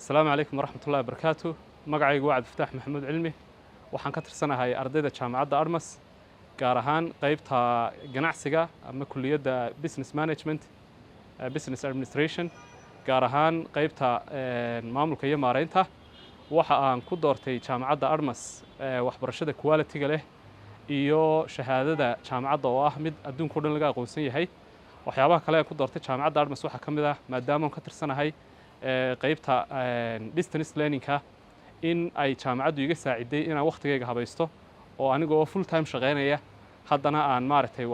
السلام عليكم ورحمة الله وبركاته. مقعي وعد فتاح محمود علمي waxaan ka tirsanahay ardayda jaamacadda Armas gaar ahaan qaybta ganacsiga ama kulliyadda business management business administration gaar ahaan qaybta maamulka iyo maareynta waxa aan ku doortay jaamacadda Armas waxbarashada quality-ga leh iyo shahaadada jaamacadda oo ah mid adduunka oo dhan laga aqoonsan yahay waxyaabaha kale ee ku doortay jaamacadda Armas waxa kamid ah maadaama aan ka tirsanahay qaybta distance learning-ka in ay jaamacaddu iga saaciday inaan waqtigayga habaysto oo aniga oo full time shaqeynaya haddana aan maaragtay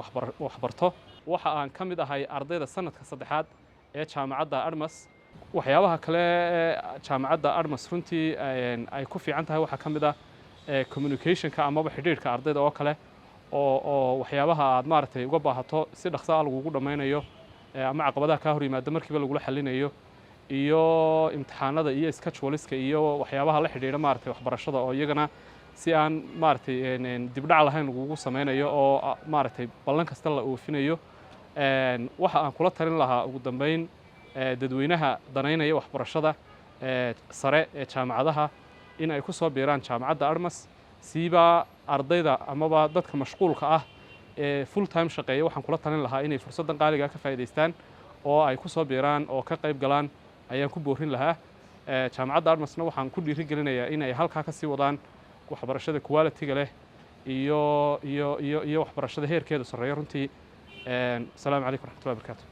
waxbarto waxa aan ka mid ahay ardayda sanadka saddexaad ee jaamacadda Armas waxyaabaha kale jaamacadda Armas runtii ay ku fiican tahay waxa ka mid ah communication-ka ama xidhiidhka ardayda oo kale oo waxyaabaha aad maaragtay uga baahato si dhaqso ah lagu dhameynayo ama caqabadaha ka hor yimaada markiiba lagu xalinayo iyo imtixaanada iyo schedule-iska iyo waxyaabaha la xidhiidha maaragtay waxbarashada oo iyagana si aan maaragtay dib dhac lahayn lagu sameynayo oo maaragtay ballan kasta la oofinayo waxa aan kula talin lahaa ugu dambeyn dadweynaha danaynaya waxbarashada sare ee jaamacadaha in ay ku soo biiraan jaamacadda Armas siiba ardayda amaba dadka mashquulka ah ee full time shaqeeya waxaan kula talin lahaa inay fursaddan qaaliga ka faa'iideystaan oo ay ku soo biiraan oo ka qayb galaan ayaan ku boorin lahaa jaamacadda Armasna waxaan ku dhiirigelinayaa in ay halkaa ka sii wadaan waxbarashada quality-ga leh iyo waxbarashada heerkeedu sareeyo runtii. Assalaamu calaykum waraxmatullahi wabarakaatuh.